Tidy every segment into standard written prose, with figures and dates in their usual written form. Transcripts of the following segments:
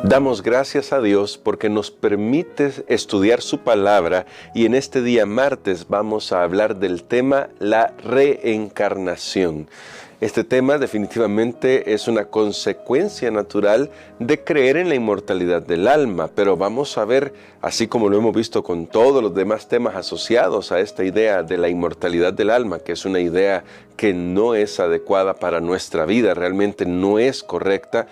Damos gracias a Dios porque nos permite estudiar su palabra y en este día martes vamos a hablar del tema la reencarnación. Este tema definitivamente es una consecuencia natural de creer en la inmortalidad del alma, pero vamos a ver, así como lo hemos visto con todos los demás temas asociados a esta idea de la inmortalidad del alma, que es una idea que no es adecuada para nuestra vida, realmente no es correcta.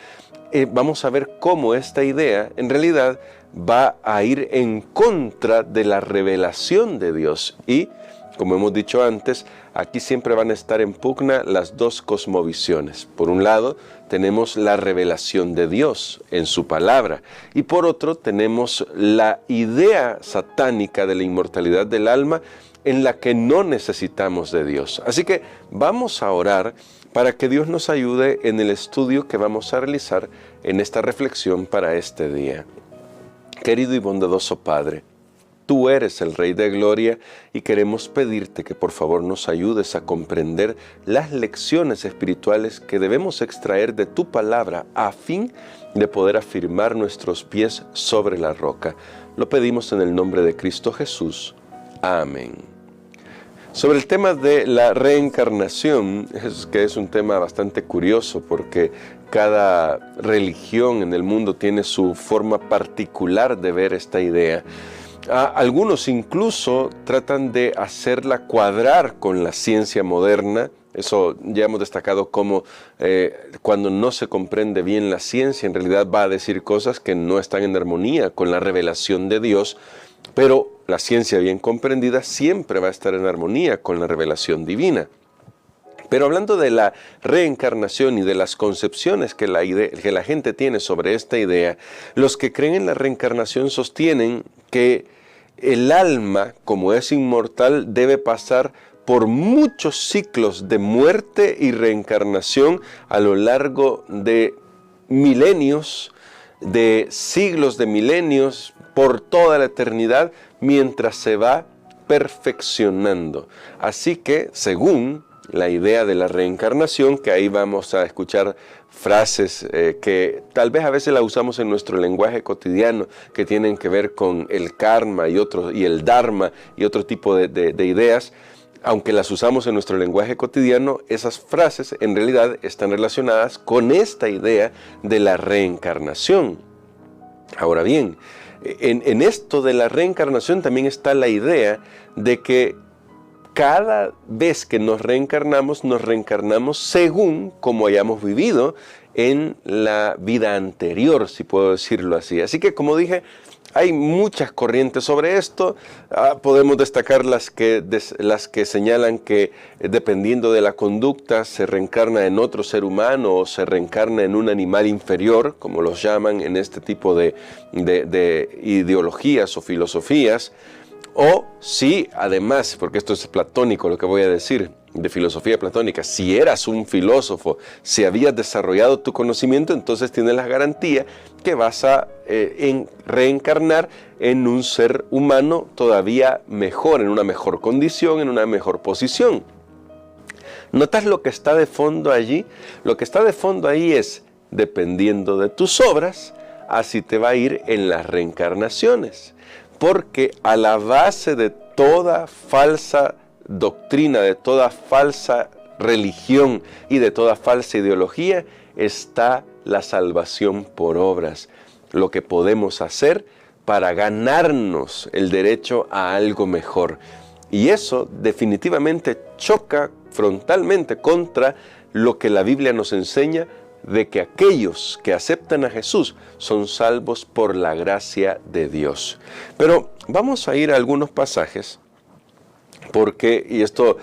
Vamos a ver cómo esta idea en realidad va a ir en contra de la revelación de Dios. Y, como hemos dicho antes, aquí siempre van a estar en pugna las dos cosmovisiones. Por un lado, tenemos la revelación de Dios en su palabra. Y por otro, tenemos la idea satánica de la inmortalidad del alma en la que no necesitamos de Dios. Así que vamos a orar para que Dios nos ayude en el estudio que vamos a realizar en esta reflexión para este día. Querido y bondadoso Padre, tú eres el Rey de Gloria y queremos pedirte que por favor nos ayudes a comprender las lecciones espirituales que debemos extraer de tu palabra a fin de poder afirmar nuestros pies sobre la roca. Lo pedimos en el nombre de Cristo Jesús. Amén. Sobre el tema de la reencarnación, que es un tema bastante curioso porque cada religión en el mundo tiene su forma particular de ver esta idea. Algunos incluso tratan de hacerla cuadrar con la ciencia moderna. Eso ya hemos destacado como cuando no se comprende bien la ciencia, en realidad va a decir cosas que no están en armonía con la revelación de Dios, pero la ciencia bien comprendida siempre va a estar en armonía con la revelación divina. Pero hablando de la reencarnación y de las concepciones que la gente tiene sobre esta idea, los que creen en la reencarnación sostienen que el alma, como es inmortal, debe pasar por muchos ciclos de muerte y reencarnación a lo largo de milenios, de siglos de milenios, por toda la eternidad, mientras se va perfeccionando. Así que, según la idea de la reencarnación, que ahí vamos a escuchar frases que tal vez a veces la usamos en nuestro lenguaje cotidiano, que tienen que ver con el karma y el dharma y otro tipo de ideas. Aunque las usamos en nuestro lenguaje cotidiano, esas frases en realidad están relacionadas con esta idea de la reencarnación. Ahora bien, en esto de la reencarnación también está la idea de que cada vez que nos reencarnamos según como hayamos vivido en la vida anterior, si puedo decirlo así. Así que, como dije, hay muchas corrientes sobre esto. Podemos destacar las que señalan que dependiendo de la conducta se reencarna en otro ser humano o se reencarna en un animal inferior, como los llaman en este tipo de ideologías o filosofías. O si además, porque esto es platónico lo que voy a decir, de filosofía platónica, si eras un filósofo, si habías desarrollado tu conocimiento, entonces tienes la garantía que vas a reencarnar en un ser humano todavía mejor, en una mejor condición, en una mejor posición. ¿Notas lo que está de fondo allí? Lo que está de fondo ahí es, dependiendo de tus obras, así te va a ir en las reencarnaciones. Porque a la base de toda falsa doctrina, de toda falsa religión y de toda falsa ideología está la salvación por obras. Lo que podemos hacer para ganarnos el derecho a algo mejor. Y eso definitivamente choca frontalmente contra lo que la Biblia nos enseña de que aquellos que aceptan a Jesús son salvos por la gracia de Dios. Pero vamos a ir a algunos pasajes, porque, y esto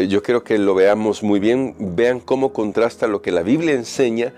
yo quiero que lo veamos muy bien, vean cómo contrasta lo que la Biblia enseña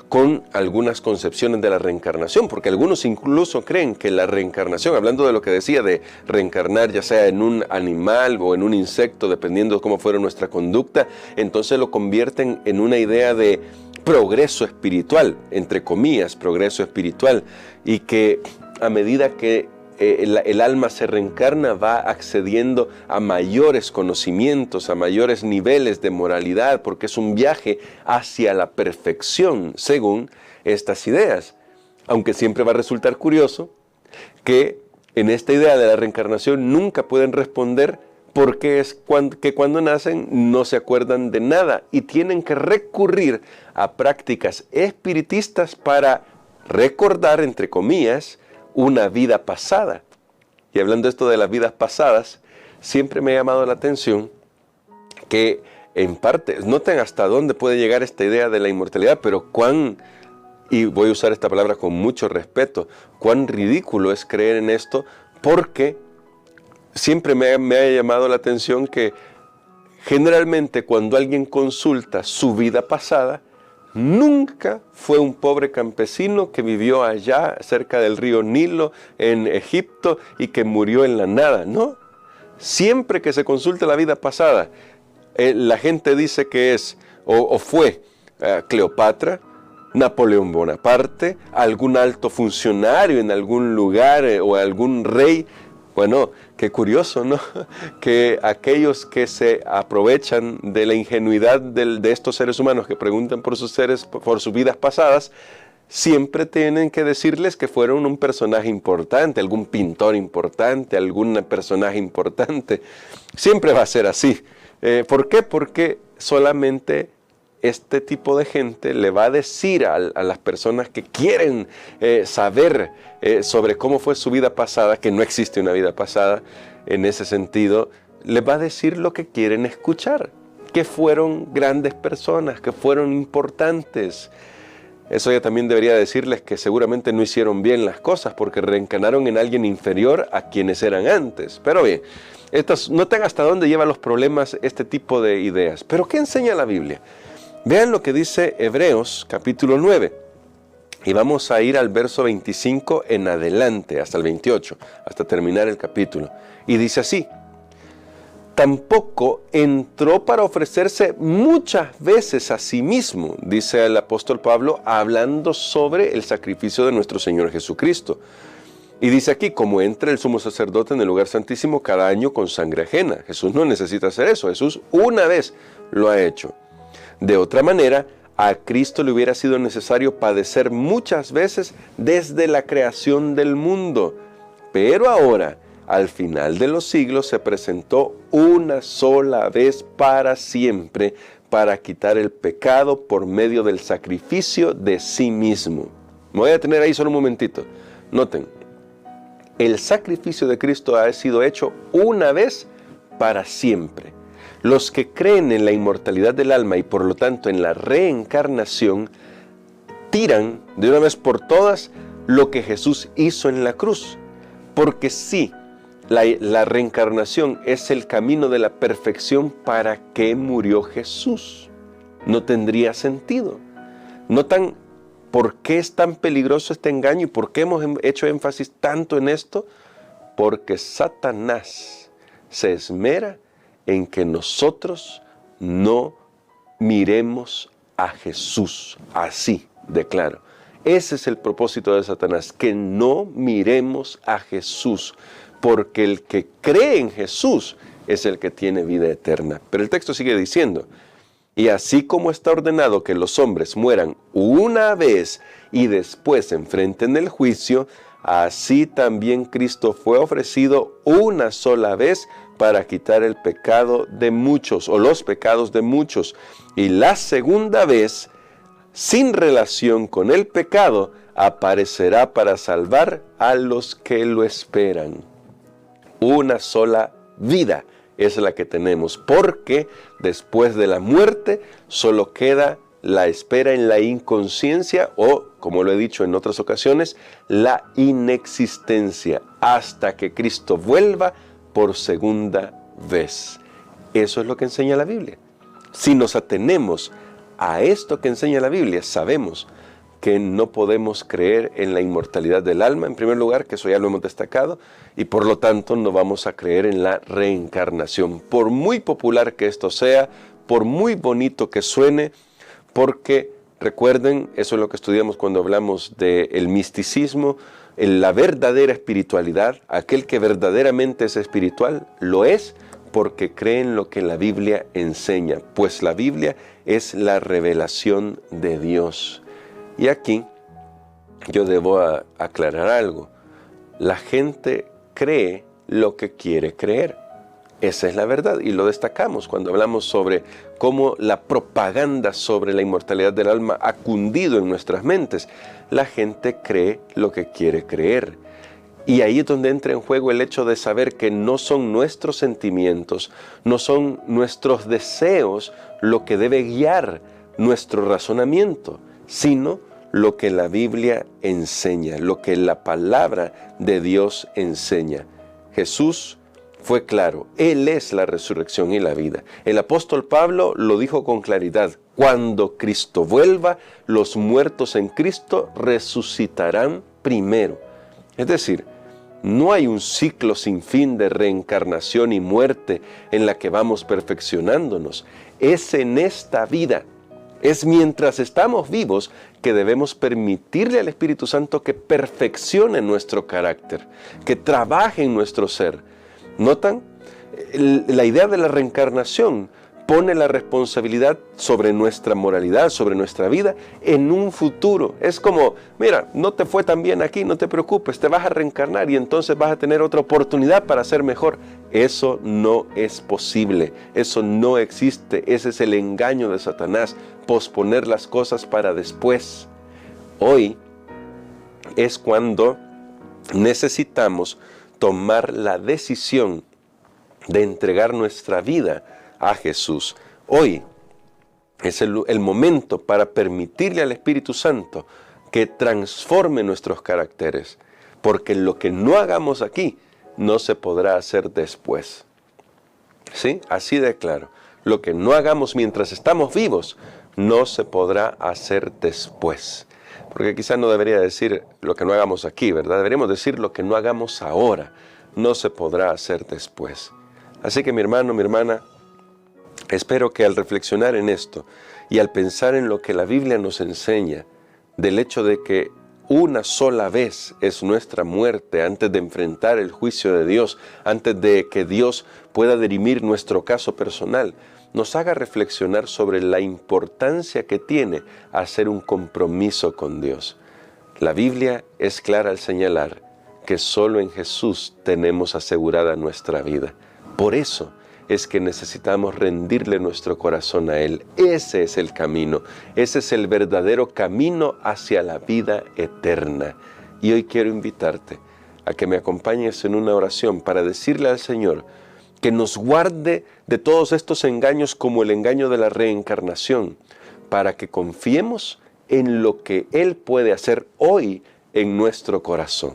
con algunas concepciones de la reencarnación, porque algunos incluso creen que la reencarnación, hablando de lo que decía de reencarnar ya sea en un animal o en un insecto, dependiendo de cómo fuera nuestra conducta, entonces lo convierten en una idea de progreso espiritual, entre comillas, progreso espiritual, y que a medida que el alma se reencarna va accediendo a mayores conocimientos, a mayores niveles de moralidad, porque es un viaje hacia la perfección, según estas ideas. Aunque siempre va a resultar curioso que en esta idea de la reencarnación nunca pueden responder por qué es que cuando nacen no se acuerdan de nada y tienen que recurrir a prácticas espiritistas para recordar, entre comillas, una vida pasada. Y hablando esto de las vidas pasadas, siempre me ha llamado la atención que en parte, noten hasta dónde puede llegar esta idea de la inmortalidad, pero y voy a usar esta palabra con mucho respeto, cuán ridículo es creer en esto, porque siempre me ha llamado la atención que generalmente cuando alguien consulta su vida pasada, nunca fue un pobre campesino que vivió allá cerca del río Nilo en Egipto y que murió en la nada, ¿no? Siempre que se consulta la vida pasada, la gente dice que es o fue Cleopatra, Napoleón Bonaparte, algún alto funcionario en algún lugar o algún rey. Bueno, qué curioso, ¿no? Que aquellos que se aprovechan de la ingenuidad de estos seres humanos que preguntan por sus vidas pasadas, siempre tienen que decirles que fueron un personaje importante, algún pintor importante, algún personaje importante. Siempre va a ser así. ¿Por qué? Porque solamente este tipo de gente le va a decir a las personas que quieren saber sobre cómo fue su vida pasada, que no existe una vida pasada en ese sentido, les va a decir lo que quieren escuchar, que fueron grandes personas, que fueron importantes. Eso ya también debería decirles que seguramente no hicieron bien las cosas porque reencarnaron en alguien inferior a quienes eran antes. Pero bien, noten hasta dónde llevan los problemas este tipo de ideas. ¿Pero qué enseña la Biblia? Vean lo que dice Hebreos capítulo 9. Y vamos a ir al verso 25 en adelante, hasta el 28, hasta terminar el capítulo. Y dice así: tampoco entró para ofrecerse muchas veces a sí mismo, dice el apóstol Pablo, hablando sobre el sacrificio de nuestro Señor Jesucristo. Y dice aquí, como entra el sumo sacerdote en el lugar santísimo cada año con sangre ajena. Jesús no necesita hacer eso, Jesús una vez lo ha hecho. De otra manera, a Cristo le hubiera sido necesario padecer muchas veces desde la creación del mundo. Pero ahora, al final de los siglos, se presentó una sola vez para siempre para quitar el pecado por medio del sacrificio de sí mismo. Me voy a detener ahí solo un momentito. Noten, el sacrificio de Cristo ha sido hecho una vez para siempre. Los que creen en la inmortalidad del alma y por lo tanto en la reencarnación, tiran de una vez por todas lo que Jesús hizo en la cruz. Porque sí, la reencarnación es el camino de la perfección. ¿Para qué murió Jesús? No tendría sentido. ¿Notan por qué es tan peligroso este engaño y por qué hemos hecho énfasis tanto en esto? Porque Satanás se esmera en que nosotros no miremos a Jesús así de claro. Ese es el propósito de Satanás, que no miremos a Jesús, porque el que cree en Jesús es el que tiene vida eterna. Pero el texto sigue diciendo: y así como está ordenado que los hombres mueran una vez y después enfrenten el juicio, así también Cristo fue ofrecido una sola vez para quitar el pecado de muchos, o los pecados de muchos. Y la segunda vez, sin relación con el pecado, aparecerá para salvar a los que lo esperan. Una sola vida es la que tenemos, porque después de la muerte solo queda la espera en la inconsciencia o, como lo he dicho en otras ocasiones, la inexistencia, hasta que Cristo vuelva por segunda vez. Eso es lo que enseña la Biblia. Si nos atenemos a esto que enseña la Biblia, sabemos que no podemos creer en la inmortalidad del alma, en primer lugar, que eso ya lo hemos destacado, y por lo tanto no vamos a creer en la reencarnación. Por muy popular que esto sea, por muy bonito que suene, porque recuerden, eso es lo que estudiamos cuando hablamos del misticismo, en la verdadera espiritualidad, aquel que verdaderamente es espiritual, lo es porque cree en lo que la Biblia enseña, pues la Biblia es la revelación de Dios. Y aquí yo debo aclarar algo. La gente cree lo que quiere creer. Esa es la verdad y lo destacamos cuando hablamos sobre cómo la propaganda sobre la inmortalidad del alma ha cundido en nuestras mentes. La gente cree lo que quiere creer. Y ahí es donde entra en juego el hecho de saber que no son nuestros sentimientos, no son nuestros deseos lo que debe guiar nuestro razonamiento, sino lo que la Biblia enseña, lo que la palabra de Dios enseña. Jesús fue claro, Él es la resurrección y la vida. El apóstol Pablo lo dijo con claridad: cuando Cristo vuelva, los muertos en Cristo resucitarán primero. Es decir, no hay un ciclo sin fin de reencarnación y muerte en la que vamos perfeccionándonos. Es en esta vida, es mientras estamos vivos que debemos permitirle al Espíritu Santo que perfeccione nuestro carácter, que trabaje en nuestro ser. ¿Notan? La idea de la reencarnación pone la responsabilidad sobre nuestra moralidad, sobre nuestra vida, en un futuro. Es como, mira, no te fue tan bien aquí, no te preocupes, te vas a reencarnar y entonces vas a tener otra oportunidad para ser mejor. Eso no es posible, eso no existe, ese es el engaño de Satanás, posponer las cosas para después. Hoy es cuando necesitamos tomar la decisión de entregar nuestra vida a Jesús. Hoy es el momento para permitirle al Espíritu Santo que transforme nuestros caracteres, porque lo que no hagamos aquí no se podrá hacer después. ¿Sí? Así de claro. Lo que no hagamos mientras estamos vivos no se podrá hacer después. Porque quizás no debería decir lo que no hagamos aquí, ¿verdad? Deberíamos decir lo que no hagamos ahora, no se podrá hacer después. Así que mi hermano, mi hermana, espero que al reflexionar en esto y al pensar en lo que la Biblia nos enseña, del hecho de que una sola vez es nuestra muerte antes de enfrentar el juicio de Dios, antes de que Dios pueda dirimir nuestro caso personal, nos haga reflexionar sobre la importancia que tiene hacer un compromiso con Dios. La Biblia es clara al señalar que solo en Jesús tenemos asegurada nuestra vida. Por eso es que necesitamos rendirle nuestro corazón a Él. Ese es el camino, ese es el verdadero camino hacia la vida eterna. Y hoy quiero invitarte a que me acompañes en una oración para decirle al Señor que nos guarde de todos estos engaños como el engaño de la reencarnación, para que confiemos en lo que Él puede hacer hoy en nuestro corazón.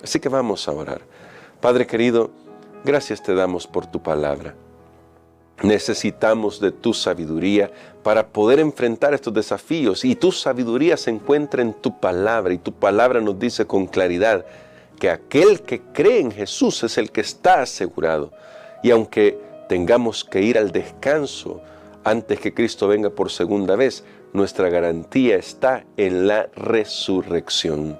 Así que vamos a orar. Padre querido, gracias te damos por tu palabra. Necesitamos de tu sabiduría para poder enfrentar estos desafíos, y tu sabiduría se encuentra en tu palabra, y tu palabra nos dice con claridad que aquel que cree en Jesús es el que está asegurado. Y aunque tengamos que ir al descanso antes que Cristo venga por segunda vez, nuestra garantía está en la resurrección.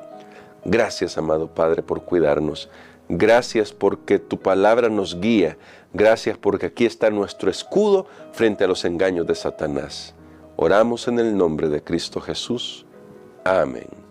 Gracias, amado Padre, por cuidarnos. Gracias porque tu palabra nos guía. Gracias porque aquí está nuestro escudo frente a los engaños de Satanás. Oramos en el nombre de Cristo Jesús. Amén.